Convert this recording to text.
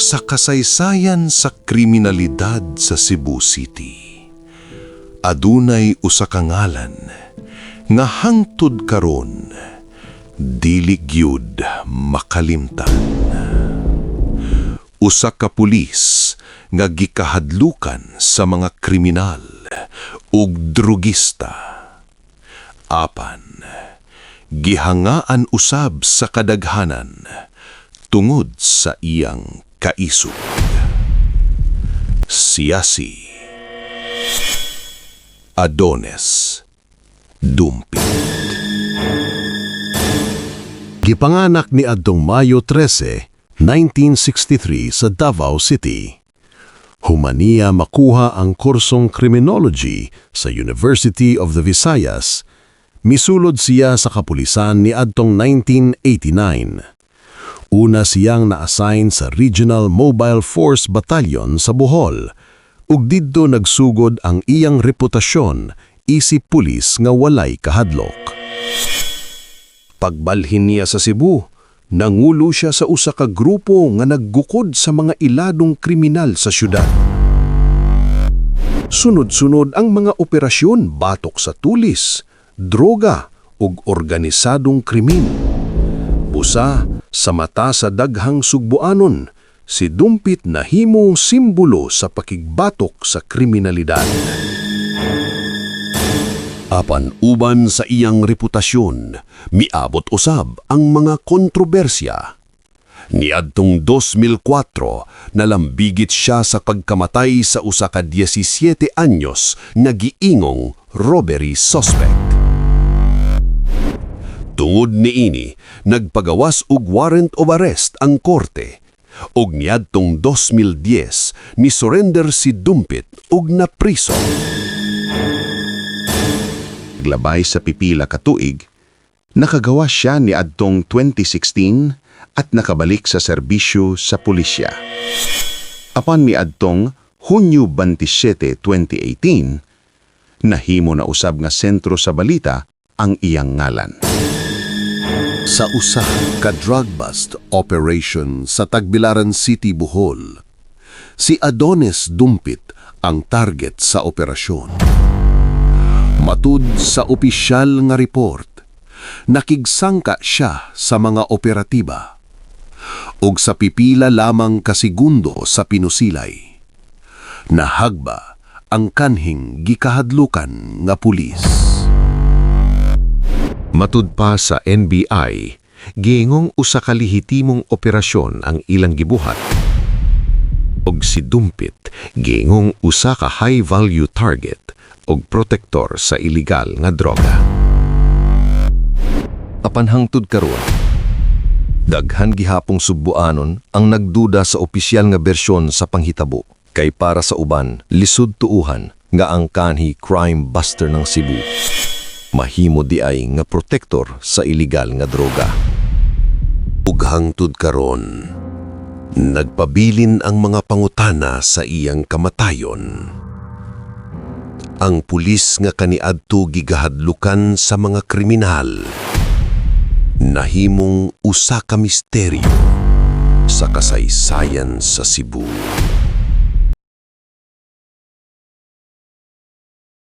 Sa kasaysayan sa kriminalidad sa Cebu City, adunay usa ka ngalan nga hangtod karon dili gyud makalimtan. Usa ka pulis nga gikahadlukan sa mga kriminal ug drugista. Apan, gihangaan usab sa kadaghanan tungod sa iyang kaisog. Siya si Adonis Dumpit. Gipanganak ni adtong Mayo 13, 1963 sa Davao City. Humaniya makuha ang kursong Criminology sa University of the Visayas. Misulod siya sa kapulisan ni adtong 1989. Una siyang na-assign sa Regional Mobile Force Battalion sa Bohol, ug didto nagsugod ang iyang reputasyon isip pulis nga walay kahadlok. Pagbalhin niya sa Cebu, nangulo siya sa usa ka grupo nga naggukod sa mga iladong kriminal sa syudad. Sunod-sunod ang mga operasyon batok sa tulis, droga ug organisadong krimen. Busa sa mata sa daghang Sugboanon, si Dumpit nahimong simbolo sa pakigbatok sa kriminalidad. Apan uban sa iyang reputasyon, miabot usab ang mga kontrobersya. Niadtong 2004, nalambigit siya sa pagkamatay sa usa ka 17 anyos nga giingong robbery suspect. Tungod niini, nagpagawas og warrant of arrest ang korte. Og niadtong 2010, ni surrender si Dumpit og napriso. Glabay sa pipila ka tuig, nakagawa siya ni adtong 2016 at nakabalik sa serbisyo sa pulisya. Apan ni adtong Hunyo 27, 2018, nahimo na usab nga sentro sa balita ang iyang ngalan. Sa usa ka drug bust operation sa Tagbilaran City, Bohol, si Adonis Dumpit ang target sa operasyon. Matud sa opisyal nga report, nakigsangka siya sa mga operatiba ug sa pipila lamang ka segundo sa pinusilay. Nahagba ang kanhing gikahadlukan nga pulis. Matud pa sa NBI, giingong usa ka lehitimong operasyon ang ilang gibuhat. Og si Dumpit giingong usa ka high-value target og protektor sa iligal nga droga. Apan hangtod karon, daghan gihapong Sugboanon ang nagduda sa opisyal nga bersyon sa panghitabo, kay para sa uban lisod tuuhan nga ang kanhi crime buster ng Cebu mahimo di ay nga protektor sa iligal nga droga. Ug hangtod karon, nagpabilin ang mga pangutana sa iyang kamatayon. Ang pulis nga kaniadto gigahadlukan sa mga kriminal, nahimong usa ka misteryo sa kasaysayan sa Cebu.